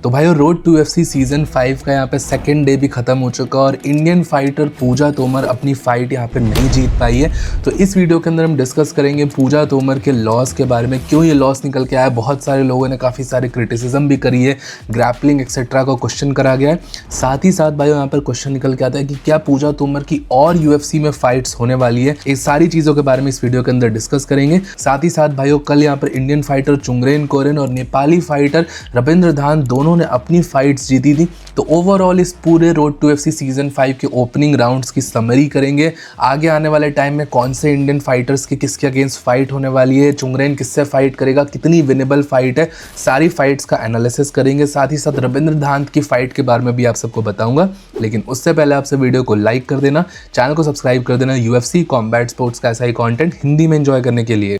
तो भाई road to UFC season 5 का यहाँ पे सेकेंड डे भी खत्म हो चुका और इंडियन फाइटर पूजा तोमर अपनी फाइट यहाँ पे नहीं जीत पाई है। तो इस वीडियो के अंदर हम डिस्कस करेंगे पूजा तोमर के लॉस के बारे में, क्यों ये लॉस निकल के आया। बहुत सारे लोगों ने काफ़ी सारे क्रिटिसिज्म भी करी है, ग्रैपलिंग एक्सेट्रा को क्वेश्चन करा गया है। साथ ही साथ भाई यहाँ पर क्वेश्चन निकल के आता है कि क्या पूजा तोमर की और UFC में फाइट्स होने वाली है। इस सारी चीज़ों के बारे में इस वीडियो के अंदर डिस्कस करेंगे। साथ ही साथ भाइयों कल यहाँ पर इंडियन फाइटर चुंगरेन कोरेन और नेपाली फाइटर रविंद्र धान दोनों ने अपनी फाइट्स जीती थी। तो ओवरऑल इस पूरे रोड टू UFC सीजन 5 के ओपनिंग राउंड्स की समरी करेंगे। आगे आने वाले टाइम में कौन से इंडियन फाइटर्स की किसके अगेंस्ट फाइट होने वाली है, चुंगरेन किससे फाइट करेगा, कितनी विनेबल फाइट है, सारी फाइट्स का एनालिसिस करेंगे। साथ ही साथ रविंद्र धान की फाइट के बारे में भी आप सबको बताऊंगा। लेकिन उससे पहले आपसे वीडियो को लाइक कर देना, चैनल को सब्सक्राइब कर देना UFC कॉम्बैट स्पोर्ट्स का ऐसा ही कंटेंट हिंदी में एंजॉय करने के लिए।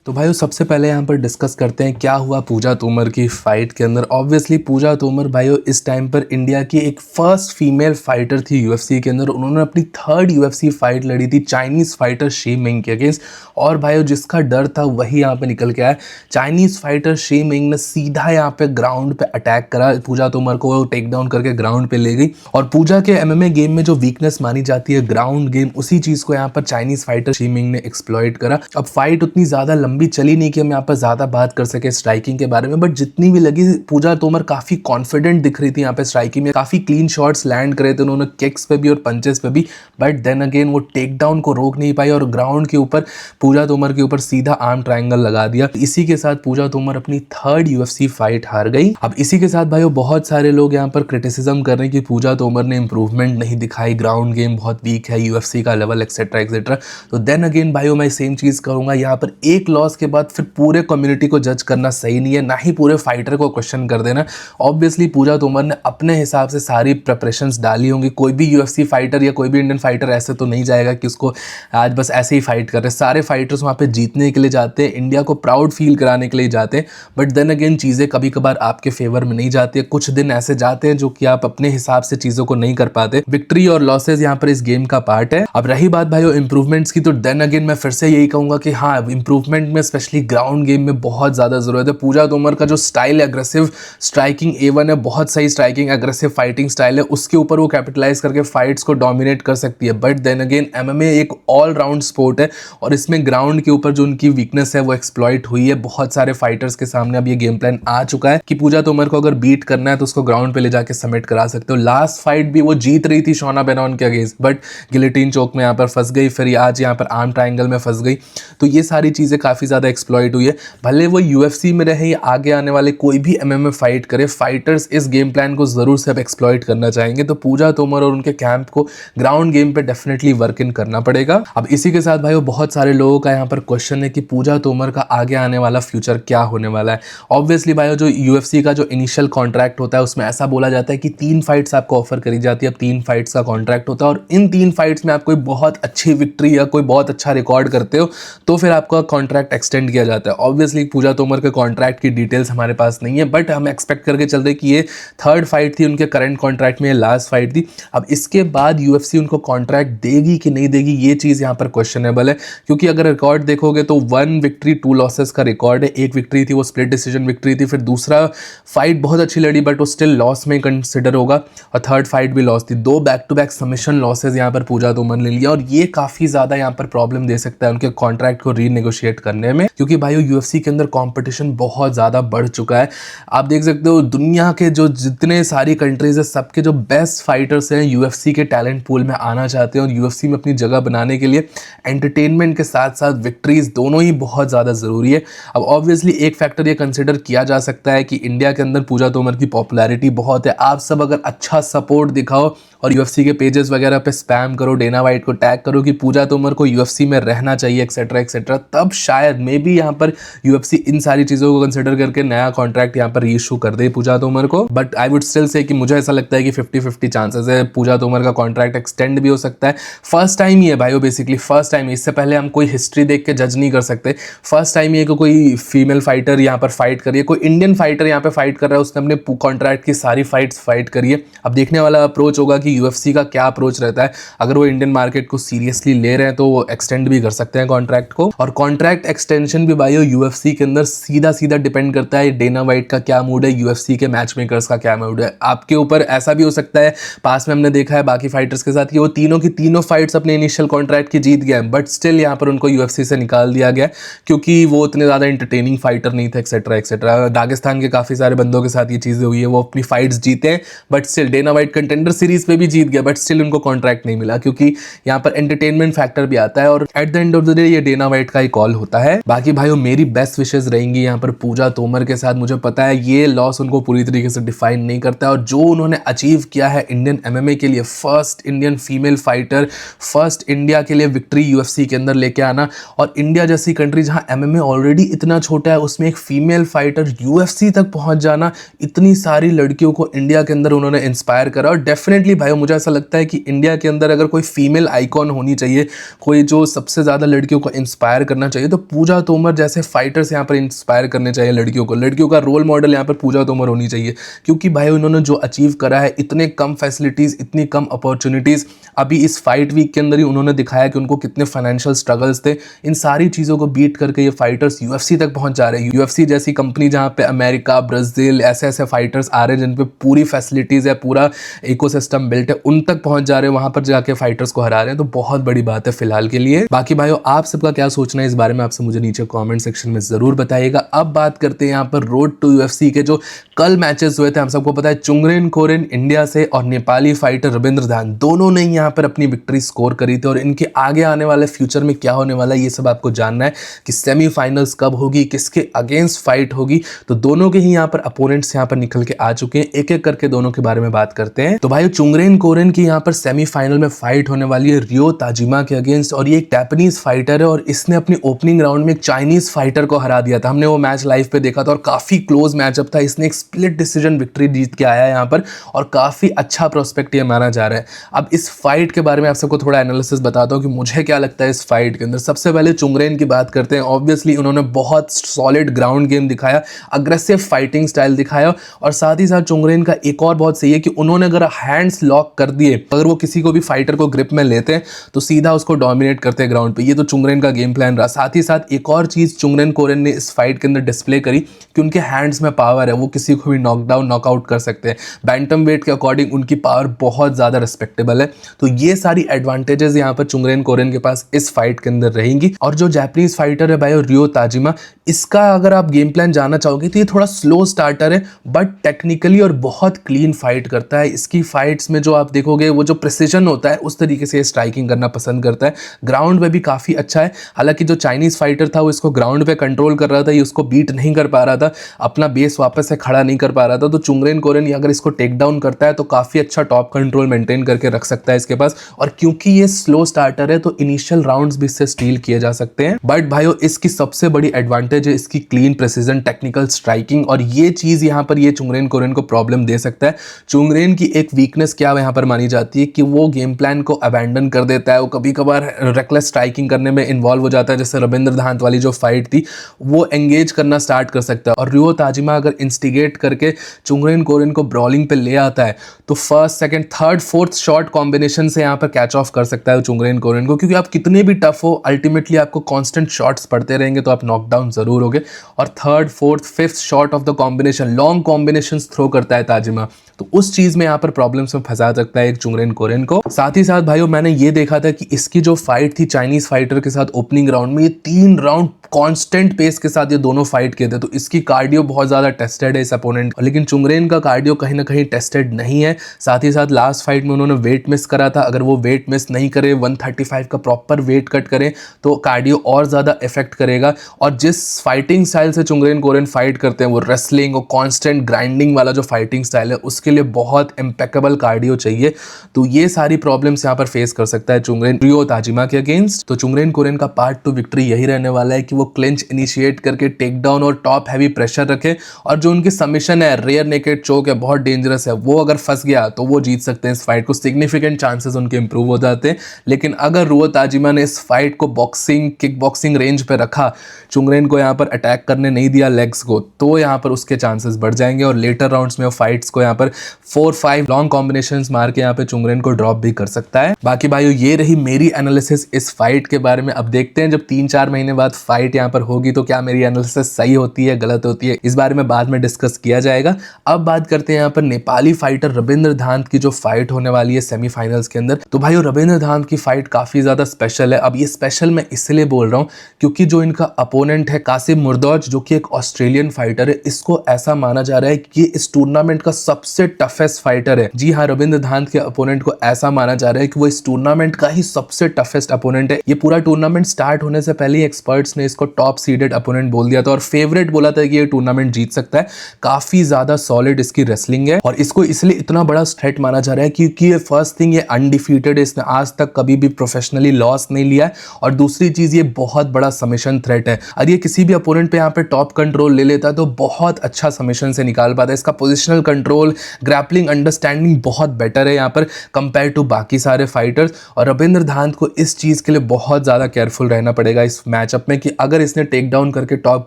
तो भाई सबसे पहले यहाँ पर डिस्कस करते हैं क्या हुआ पूजा तोमर की फाइट के अंदर। ऑब्वियसली पूजा तोमर भाइयों इस टाइम पर इंडिया की एक फर्स्ट फीमेल फाइटर थी UFC के अंदर। उन्होंने अपनी थर्ड UFC फाइट लड़ी थी चाइनीज़ फाइटर शी मिंग के अगेंस्ट, और भाइयों जिसका डर था वही यहाँ पे निकल के आया। चाइनीज़ फाइटर शी मिंग ने सीधा यहाँ पे ग्राउंड पे अटैक करा, पूजा तोमर को टेक डाउन करके ग्राउंड पे ले गई। और पूजा के MMA गेम में जो वीकनेस मानी जाती है ग्राउंड गेम, उसी चीज़ को यहाँ पर चाइनीज़ फाइटर शी मिंग ने एक्सप्लॉइट करा। अब फाइट उतनी ज़्यादा लंबी चली नहीं कि हम यहाँ पर ज़्यादा बात कर सके स्ट्राइकिंग के बारे में, बट जितनी भी लगी पूजा तोमर काफ़ी कॉन्फिडेंट दिख रही थी यहाँ पे स्ट्राइकिंग में। काफ़ी क्लीन शॉट्स लैंड करे थे उन्होंने किक्स पे भी और पंचेस पे भी, बट देन अगेन वो टेक डाउन को रोक नहीं पाई और ग्राउंड के ऊपर पूजा तोमर के ऊपर सीधा आर्म ट्रायंगल लगा दिया। इसी के साथ पूजा तोमर अपनी थर्ड UFC फाइट हार गई। अब इसी के साथ भाइयों बहुत सारे लोग यहाँ पर क्रिटिसिज्म कर रहे हैं कि पूजा तोमर ने इंप्रूवमेंट नहीं दिखाई, ग्राउंड गेम बहुत वीक है, UFC का लेवल एक्सेट्रा एक्सेट्रा। तो देन अगेन भाइयों मैं सेम चीज़ करूँगा, यहाँ पर एक लॉस के बाद फिर पूरे कम्युनिटी को जज करना सही नहीं है, ना ही पूरे फाइटर को क्वेश्चन कर देना। ऑब्वियसली पूजा तोमर ने अपने हिसाब से सारी प्रिपरेशंस डाली होंगी। कोई भी UFC फाइटर या कोई भी इंडियन फाइटर ऐसे तो नहीं जाएगा कि उसको आज बस ऐसे ही फाइट कर रहे। सारे फाइटर्स वहाँ पे जीतने के लिए जाते हैं, इंडिया को प्राउड फील कराने के लिए जाते हैं। बट देन अगेन चीज़ें कभी कभार आपके फेवर में नहीं जाती है। कुछ दिन ऐसे जाते हैं जो कि आप अपने हिसाब से चीज़ों को नहीं कर पाते। विक्ट्री और लॉसेज यहाँ पर इस गेम का पार्ट है। अब रही बात भाई इंप्रूवमेंट्स की, तो देन अगेन मैं फिर से यही कहूँगा कि हाँ, इंप्रूवमेंट में स्पेशली ग्राउंड गेम में बहुत ज़्यादा ज़रूरत है। पूजा तोमर का जो स्टाइल है एग्रेसिव स्ट्राइकिंग A1 है, बहुत सही स्ट्राइकिंग एग्रेसिव फाइटिंग स्टाइल है, उसके ऊपर वो कैपिटलाइज करके फाइट्स को डोमिनेट कर सकती है। बट देन अगेन MMA एक ऑल राउंड स्पोर्ट है और इसमें ग्राउंड के ऊपर जो उनकी वीकनेस है वो एक्सप्लॉइट हुई है। बहुत सारे फाइटर्स के सामने अब ये गेम प्लान आ चुका है कि पूजा तोमर को अगर बीट करना है तो उसको ग्राउंड पे ले जाके सबमिट करा सकते हो। लास्ट फाइट भी वो जीत रही थी शोना बेनॉन के अगेंस्ट, बट गिलेटिन चोक में यहाँ पर फंस गई, फिर आज यहाँ पर आर्म ट्रायंगल में फंस गई। तो ये सारी चीज़ें काफ़ी ज़्यादा एक्सप्लॉइट हुई है। भले वो UFC में रहे या आगे आने वाले कोई भी MMA फाइट करे, फाइटर्स इस गेम प्लान को जरूर से अब एक्सप्लॉइट करना चाहेंगे। तो पूजा तोमर और उनके कैंप को ग्राउंड गेम पे डेफिनेटली वर्क इन करना पड़ेगा। अब इसी के साथ भाई बहुत सारे लोगों का यहाँ पर क्वेश्चन है कि पूजा तोमर का आगे आने वाला फ्यूचर क्या होने वाला है। ऑब्वियसली भाई जो UFC का जो इनिशियल कॉन्ट्रैक्ट होता है उसमें ऐसा बोला जाता है कि 3 फाइट्स आपको ऑफर करी जाती है। अब 3 फाइट्स का कॉन्ट्रैक्ट होता है और इन 3 फाइट्स में आप कोई बहुत अच्छी विक्ट्री या कोई बहुत अच्छा रिकॉर्ड करते हो तो फिर आपका कॉन्ट्रैक्ट एक्सटेंड किया जाता है। ऑब्वियसली पूजा तोमर के कॉन्ट्रैक्ट की डिटेल्स हमारे पास नहीं है, बट हम एक्सपेक्ट करके चलते कि ये थर्ड फाइट थी उनके करंट कॉन्ट्रैक्ट में, ये लास्ट फाइट थी। अब इसके बाद UFC उनको कॉन्ट्रैक्ट देगी कि नहीं देगी, ये चीज़ यहाँ पर क्वेश्चनेबल है। क्योंकि अगर रिकॉर्ड देखोगे तो 1 विक्ट्री 2 लॉसेस का रिकॉर्ड है। एक विक्ट्री थी वो स्प्लिट डिसीजन विक्ट्री थी, फिर दूसरा फाइट बहुत अच्छी लड़ी बट वो स्टिल लॉस में कंसिडर होगा, और थर्ड फाइट भी लॉस थी। 2 back to back submission losses यहाँ पर पूजा तोमर ने लिया और ये काफ़ी ज़्यादा यहाँ पर प्रॉब्लम दे सकता है उनके कॉन्ट्रैक्ट को रीनेगोशिएट करने में। क्योंकि भाई UFC के अंदर कॉम्पिटिशन बहुत ज़्यादा बढ़ चुका है। आप देख सकते हो दुनिया के जो जितने सारी कंट्रीज है सबके जो बेस्ट फाइटर्स हैं UFC के टैलेंट पूल में आना चाहते हैं, और UFC में अपनी जगह बनाने के लिए एंटरटेनमेंट के साथ साथ विक्ट्रीज दोनों ही बहुत ज़्यादा ज़रूरी है। अब ऑब्वियसली एक फैक्टर ये कंसिडर किया जा सकता है कि इंडिया के अंदर पूजा तोमर की पॉपुलैरिटी बहुत है। आप सब अगर अच्छा सपोर्ट दिखाओ और UFC के पेजेस वगैरह पे स्पैम करो, डेना वाइट को टैग करो कि पूजा तोमर को UFC में रहना चाहिए एक्सेट्रा एक्सेट्रा, तब शायद मे बी यहाँ पर UFC इन सारी चीज़ों को कंसिडर करके नया कॉन्ट्रैक्ट यहाँ पर रीइशू कर दे पूजा तोमर को। But I would still say कि मुझे ऐसा लगता है कि 50-50 चांसेस है पूजा तोमर का कॉन्ट्रैक्ट एक्सटेंड भी हो सकता है। फर्स्ट टाइम ही है भाई, बेसिकली फर्स्ट टाइम, इससे पहले हम कोई हिस्ट्री देख के जज नहीं कर सकते। फर्स्ट टाइम ये कोई फीमेल फाइटर यहाँ पर फाइट करिए, कोई इंडियन फाइटर यहाँ पे फाइट कर रहा है, उसने अपने कॉन्ट्रैक्ट की सारी फाइट्स फाइट करी है। अब देखने वाला अप्रोच होगा कि UFC का क्या अप्रोच रहता है। अगर वो इंडियन मार्केट को सीरियसली ले रहे हैं तो वो एक्सटेंड भी कर सकते हैं कॉन्ट्रैक्ट को, और कॉन्ट्रैक्ट एक्सटेंशन भी भाई यूएफसी के अंदर सीधा सीधा डिपेंड करता है डेना वाइट का क्या मूड है, यूएफसी के मैच मेकर्स का क्या मूड है। आपके ऊपर ऐसा भी हो सकता है, पास में हमने देखा है बाकी फाइटर्स के साथ कि वो तीनों की तीनों फाइट्स अपने इनिशियल कॉन्ट्रैक्ट की जीत गए, बट स्टिल यहाँ पर उनको यूएफसी से निकाल दिया गया क्योंकि वो उतने ज़्यादा इंटरटेनिंग फाइटर नहीं थे, एक्सेट्रा एक्सेट्रा। दागिस्तान के काफ़ी सारे बंदों के साथ ये चीज़ें हुई है, वो अपनी फाइट्स जीते हैं but still Dana White contender series पे भी जीत गया, बट स्टिल उनको कॉन्ट्रैक्ट नहीं मिला क्योंकि यहाँ पर एंटरटेनमेंट फैक्टर भी आता है और at the end of the day ये डेना वाइट का ही कॉल होता है। बाकी भाइयों मेरी बेस्ट विशेष रहेंगी यहाँ पर पूजा तोमर के साथ। मुझे पता है ये लॉस उनको पूरी तरीके से डिफाइन नहीं करता है और जो उन्होंने अचीव किया है इंडियन एमएमए के लिए, first Indian female fighter, first India के लिए विक्ट्री यूएफसी के अंदर लेके आना, और इंडिया जैसी कंट्री जहाँ एमएमए ऑलरेडी इतना छोटा है उसमें एक फीमेल फाइटर यूएफसी तक पहुंच जाना, इतनी सारी लड़कियों को इंडिया के अंदर उन्होंने इंस्पायर करा। और डेफिनेटली भाई मुझे ऐसा लगता है कि इंडिया के अंदर अगर कोई फीमेल आइकॉन होनी चाहिए, कोई जो सबसे ज़्यादा लड़कियों को इंस्पायर करना चाहिए, तो पूजा तोमर जैसे फाइटर्स यहाँ पर इंस्पायर करने चाहिए लड़कियों को। लड़कियों का रोल मॉडल यहाँ पर पूजा तोमर होनी चाहिए क्योंकि भाई उन्होंने जो अचीव करा है, इतने कम फैसिलिटीज़, इतनी कम अपॉर्चुनिटीज़, अभी इस फाइट वीक के अंदर ही उन्होंने दिखाया कि उनको कितने फाइनेंशियल स्ट्रगल्स थे। इन सारी चीज़ों को बीट करके ये फाइटर्स यूएफसी तक पहुंच जा रहे हैं। यूएफसी जैसी कंपनी जहाँ पे अमेरिका, ब्राज़ील ऐसे ऐसे फाइटर्स आ रहे हैं जिन पे पूरी फैसिलिटीज़ है, पूरा इकोसिस्टम बिल्ट है, उन तक पहुंच जा रहे हैं, वहां पर जाके फाइटर्स को हरा रहे हैं, तो बहुत बड़ी बात है फिलहाल के लिए। बाकी भाइयों आप सबका क्या सोचना है इस बारे में, आपसे मुझे नीचे कमेंट सेक्शन में जरूर बताइएगा। अब बात करते हैं यहाँ पर रोड टू यूएफसी के जो कल मैचेस हुए थे। हम सबको पता है चुंगरेन कोरेन इंडिया से और नेपाली फाइटर रविंद्र धान दोनों ने यहाँ पर अपनी विक्ट्री स्कोर करी थी और इनके आगे आने वाले फ्यूचर में क्या होने वाला है ये सब आपको जानना है कि सेमीफाइनल्स कब होगी, किसके अगेंस्ट फाइट होगी। तो दोनों के ही यहाँ पर अपोनेंट्स यहाँ पर निकल के आ चुके हैं, एक एक करके दोनों के बारे में बात करते हैं। तो भाई चुंगरेन कोरेन की यहाँ पर सेमीफाइनल में फाइट होने वाली है रियो ताजिमा के अगेंस्ट और ये एक जापानीज फाइटर है और इसने अपनी ओपनिंग राउंड में एक चाइनीज फाइटर को हरा दिया था। हमने वो मैच लाइव पे देखा था और काफी क्लोज मैचअप था। इसने एक स्प्लिट डिसीजन विक्ट्री जीत के आया है यहाँ पर और काफी अच्छा प्रोस्पेक्ट ये माना जा रहा है। अब इस फाइट के बारे में आप सबको थोड़ा एनालिसिस बताता हूँ कि मुझे क्या लगता है इस फाइट के अंदर। सबसे पहले चुंगरेन की बात करते हैं। ऑब्वियसली उन्होंने बहुत सॉलिड ग्राउंड गेम दिखाया, अग्रेसिव फाइटिंग स्टाइल दिखाया और साथ ही साथ चुंगरेन का एक और बहुत सही है कि उन्होंने अगर हैंड्स लॉक कर दिए, अगर वो किसी को भी फाइटर को ग्रिप में लेते हैं तो सीधा उसको डोमिनेट करते हैं ग्राउंड पे। ये तो चुंगरेन का गेम प्लान रहा। साथ ही साथ एक और चीज चुंगरेन कोरेन ने इस फाइट के अंदर डिस्प्ले करी कि उनके हैंड्स में पावर है, वो किसी को भी नॉकडाउन नॉकआउट कर सकते हैं। बैंटम वेट के अकॉर्डिंग उनकी पावर बहुत ज्यादा रिस्पेक्टेबल है। तो ये सारी एडवांटेजेस यहाँ पर चुंगरेन कोरेन के पास इस फाइट के अंदर रहेंगी। और जो जापानीज फाइटर है भाई रियो ताजिमा, इसका अगर आप गेम प्लान जानना चाहोगे तो ये थोड़ा स्लो स्टार्टर है बट टेक्निकली और बहुत क्लीन फाइट करता है। इसकी फाइट्स में जो आप देखोगे वो जो प्रिसीजन होता है उस तरीके से स्ट्राइकिंग करना पसंद करता है। ग्राउंड पे भी काफी अच्छा है। हालांकि जो चाइनीज फाइटर था वो इसको ग्राउंड पे कंट्रोल कर रहा था, ये उसको बीट नहीं कर पा रहा था, अपना बेस वापस से खड़ा नहीं कर पा रहा था। तो चुंगरेन कोरेन अगर इसको टेक डाउन करता है तो काफी अच्छा टॉप कंट्रोल मेंटेन करके रख सकता है इसके पास। और क्योंकि ये स्लो स्टार्टर है तो इनिशियल राउंड्स भी इससे स्टील किए जा सकते हैं। बट भाइयों इसकी सबसे बड़ी एडवांटेज है इसकी क्लीन प्रिसीजन टेक्निकल स्ट्राइकिंग और ये चीज यहाँ पर ये चुंगरेन कोरेन को प्रॉब्लम दे सकता है। चुंगरेन की एक वीकनेस क्या यहाँ पर मानी जाती है कि वो गेम प्लान को अबैंडन कर देता है, वो कभी कभार रेकलेस स्ट्राइकिंग करने में इन्वॉल्व हो जाता है। जैसे रविंद्र धान वाली जो फाइट थी वो एंगेज करना स्टार्ट कर सकता है और रियो ताजिमा अगर इंस्टिगेट करके चुंगरेन कोरेन को ब्रॉलिंग पे ले आता है तो first second third fourth shot combination से यहाँ पर कैच ऑफ कर सकता है चुंगरेन कोरेन को। क्योंकि आप कितने भी टफ हो अल्टीमेटली आपको कांस्टेंट शॉट्स पड़ते रहेंगे तो आप नॉकडाउन जरूर होगे। और third fourth fifth shot of the combination long combinations throw करता है ताजिमा, तो उस चीज में यहाँ पर प्रॉब्लम्स में फंसा सकता है एक चुंगरेन कोरेन को। साथ ही साथ भाइयों मैंने ये देखा था कि इसकी जो फाइट थी चाइनीज फाइटर के साथ ओपनिंग राउंड में, ये 3 राउंड कांस्टेंट पेस के साथ ये दोनों फाइट किए थे। तो इसकी कार्डियो बहुत ज्यादा टेस्टेड है इस अपोनेंट, लेकिन चुंगरेन का कार्डियो कहीं ना कहीं टेस्टेड नहीं है। साथ ही साथ लास्ट फाइट में उन्होंने वेट मिस करा था। अगर वो वेट मिस नहीं करे, 135 का प्रॉपर वेट कट करें तो कार्डियो और ज्यादा इफेक्ट करेगा। और जिस फाइटिंग स्टाइल से चुंगरेन कोरेन फाइट करते हैं वो रेसलिंग और कॉन्स्टेंट ग्राइंडिंग वाला जो फाइटिंग स्टाइल है उसके लिए बहुत इम्पेकेबल कार्डियो चाहिए। तो ये सारी प्रॉब्लम्स यहाँ पर फेस कर सकता है चुंगरेन रियो ताजिमा के अगेंस्ट। तो चुंगरेन कोरेन का पार्ट 2 विक्ट्री यही रहने वाला है कि वो क्लिंच इनिशिएट करके टेक डाउन और टॉप हैवी प्रेशर रखे और जो उनकी सबमिशन है रेयर नेकेड चोक है बहुत डेंजरस है, वो अगर फंस गया तो वो जीत सकते हैं इस फाइट को। सिग्निफिकेंट चांसेस उनके इंप्रूव हो जाते हैं। लेकिन अगर रियो ताजिमा ने इस फाइट को बॉक्सिंग किक बॉक्सिंग रेंज पे रखा, चुंगरेन को यहाँ पर अटैक करने नहीं दिया लेग्स को, तो यहाँ पर उसके चांसेस बढ़ जाएंगे और लेटर राउंड्स में फाइट्स को यहाँ पर 4-5 लॉन्ग कॉम्बिनेशंस मार के यहाँ पे चुंगरेन को ड्रॉप भी कर सकता है। बाकी भाइयों ये रही मेरी एनालिसिस इस फाइट के बारे में। अब देखते हैं जब 3-4 महीने बाद फाइट फाइट यहाँ पर होगी तो क्या मेरी एनालिसिस सही होती है गलत होती है, इस बारे में बाद में डिस्कस किया जाएगा। अब बात करते हैं यहाँ पर नेपाली फाइटर रविंद्र धांत की जो फाइट होने वाली है सेमीफाइनल्स के अंदर। तो भाई रविंद्र धांत की फाइट काफी ज्यादा स्पेशल है। अब ये स्पेशल मैं इसलिए बोल रहा हूँ क्योंकि जो इनका अपोनेंट है कासिम मुर्दौज, जो कि एक ऑस्ट्रेलियन फाइटर है, इसको ऐसा माना जा रहा है कि ये इस टूर्नामेंट का सबसे टफेस्ट फाइटर है। जी हाँ, रविंद्र धांत के अपोनेंट को ऐसा माना जा रहा है कि वो इस टूर्नामेंट का ही सबसे टफेस्ट अपोनेंट है। ये पूरा टूर्नामेंट स्टार्ट होने से पहले ही एक्सपर्ट्स ने इसको टॉप सीडेड अपोनेंट बोल दिया था और फेवरेट बोला था कि ये टूर्नामेंट जीत सकता है। काफी ज्यादा सॉलिड इसकी रेसलिंग है और इसको इसलिए इतना बड़ा थ्रेट माना जा रहा है क्योंकि ये फर्स्ट थिंग ये अनडिफीटेड है, इसने आज तक कभी भी प्रोफेशनली लॉस नहीं लिया है और दूसरी चीज ये बहुत बड़ा सबमिशन थ्रेट है। अगर ये किसी भी अपोनेंट पे यहाँ पे टॉप कंट्रोल ले लेता तो बहुत अच्छा सबमिशन से निकाल पाता है। इसका पोजिशनल कंट्रोल, ग्रैपलिंग अंडरस्टैंडिंग बहुत बेटर है यहाँ पर कंपेयर टू बाकी सारे फाइटर्स। और रविंद्र धांत को इस चीज के लिए बहुत ज्यादा केयरफुल रहना पड़ेगा इस मैचअप में कि अगर इसने टेक डाउन करके टॉप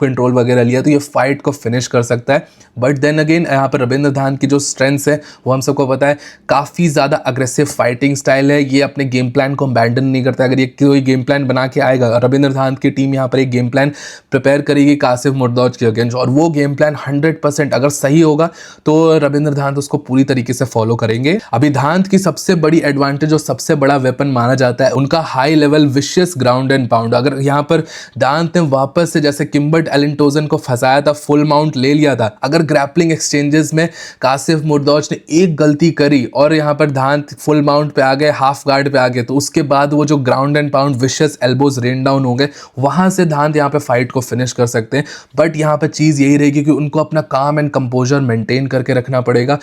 कंट्रोल वगैरह लिया तो ये फाइट को फिनिश कर सकता है। बट देन अगेन यहाँ पर रविंद्र धांत की जो स्ट्रेंथ है वो हम सबको पता है, काफी ज्यादा अग्रेसिव फाइटिंग स्टाइल है। ये अपने गेम प्लान को अबैंडन नहीं करता। अगर ये कोई गेम प्लान बना के आएगा, रविंद्र धांत की टीम यहाँ पर एक गेम प्लान प्रिपेयर करेगी कासिम मुर्दौज के अगेंस्ट और वो गेम प्लान 100% अगर सही होगा तो रविंद्र धांत उसको पूरी तरीके से फॉलो करेंगे। अभी धांत की सबसे बड़ी एडवांटेज और सबसे बड़ा वेपन माना जाता है उनका high level vicious ground and pound. अगर यहाँ पर धांत ने वापस से जैसे किम्बर्ट एलेंटोजन को फंसाया था, फुल माउंट ले लिया था, अगर ग्रैपलिंग एक्सचेंजेस में कासिम मुर्दौज ने एक गलती करी और यहाँ पर धांत फुल माउंट पे आ गए, हाफ गार्ड पे आ गए, तो उसके बाद वो जो ground and pound vicious elbows rain down हो गए, वहां से धांत यहाँ पे फाइट को फिनिश कर सकते हैं। बट यहाँ पे चीज यही रहेगी कि उनको अपना काम एंड कंपोजर मेंटेन करके रखना पड़ेगा।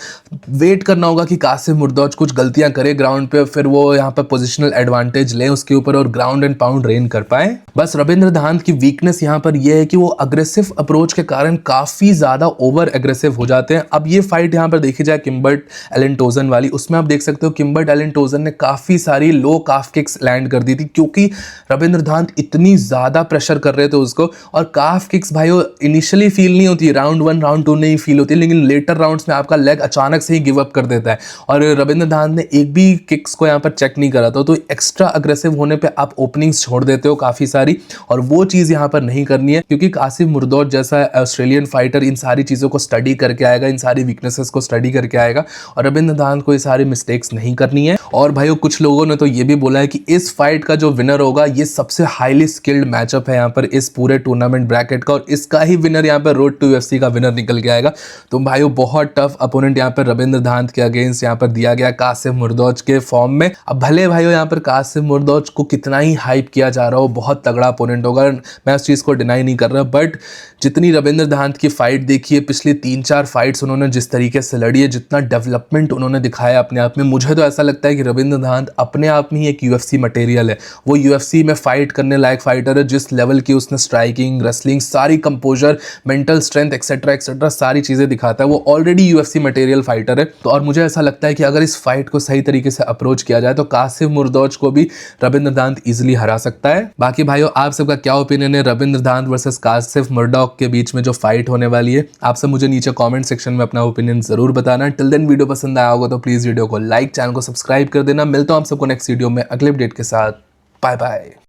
वेट करना होगा कि कासिम मुर्दौज कुछ गलतियां करे ग्राउंड पे, फिर वो यहाँ पे पोजिशनल एडवांटेज ले उसके ऊपर और ग्राउंड एंड पाउंड रेन कर पाए। बस रविंद्र धांत की वीकनेस यहाँ पर यह है कि वो अग्रेसिव अप्रोच के कारण काफी ज्यादा ओवर एग्रेसिव हो जाते हैं। अब ये फाइट यहाँ पर देखी जाए किम्बर्ट एलेंटोजन वाली, उसमें आप देख सकते हो किम्बर्ट एलेंटोजन ने काफी सारी लो काफ किक्स लैंड कर दी थी क्योंकि रविंद्र धांत इतनी ज्यादा प्रेशर कर रहे थे उसको। और काफ किक्स भाई इनिशियली फील नहीं होती, राउंड 1 राउंड 2 नहीं फील होती, लेकिन लेटर राउंड्स में आपका लेग अचानक से ही गिव अप कर देता है। और रविंद्र धांत ने एक भी किक्स को यहाँ पर चेक नहीं करा था, तो एक्स्ट्रा अग्रेसिव होने पे आप ओपनिंग्स छोड़ देते हो काफी सारी, और वो चीज यहाँ पर नहीं करनी है क्योंकि कासिम मुर्दौज जैसा ऑस्ट्रेलियन फाइटर इन सारी चीजों को स्टडी करके आएगा, इन सारी वीकनेसेस को स्टडी करके आएगा और रविंद्र धांत को ये सारी मिस्टेक्स नहीं करनी है। और भाइयों कुछ लोगों ने तो ये भी बोला है कि इस फाइट का जो विनर होगा ये सबसे हाईली स्किल्ड मैचअप है यहाँ पर इस पूरे टूर्नामेंट ब्रैकेट का, और इसका ही विनर यहाँ पर रोड टू यूएफसी का विनर निकल के आएगा। तो भाइयों बहुत टफ अपोनेंट यहाँ पर रविंद्र धांत के अगेंस्ट यहाँ पर दिया गया कासिम मुर्दौज के फॉर्म में। अब भले भाइयों यहाँ पर कासिम मुर्दौज को कितना ही हाइप किया जा रहा हो, बहुत तगड़ा अपोनेंट होगा, मैं उस चीज को डिनाई नहीं कर रहा, बट जितनी रविंद्र धांत की फाइट देखी है, पिछली 3-4 फाइट्स उन्होंने जिस तरीके से लड़ी है, जितना डेवलपमेंट उन्होंने दिखाया अपने आप में, मुझे तो ऐसा लगता है कि रविंद्र धांत अपने आप में ही एक यूएफसी मटेरियल है। वो यूएफसी में फाइट करने लायक फाइटर है। जिस लेवल की उसने स्ट्राइकिंग, रेसलिंग, सारी composer, mental strength etcetera etcetera सारी चीजें दिखाता है, वो ऑलरेडी यूएफसी मटेरियल फाइटर है। तो और मुझे ऐसा लगता है कि अगर इस फाइट को सही तरीके से अप्रोच किया जाए तो कासिम मुर्दौज को भी रविंद्र धांत इजिली हरा सकता है। बाकी भाइयों आप सबका क्या ओपिनियन है रविंद्र धांत वर्सेस कासिम मुर्दौज के बीच में जो फाइट होने वाली है? आप सब मुझे नीचे कमेंट सेक्शन में अपना ओपिनियन जरूर बताना। टिल देन वीडियो पसंद आया होगा तो प्लीज वीडियो को लाइक, चैनल को सब्सक्राइब कर देना। मिलता हूं आप सबको नेक्स्ट वीडियो में अगले अपडेट के साथ। Bye bye.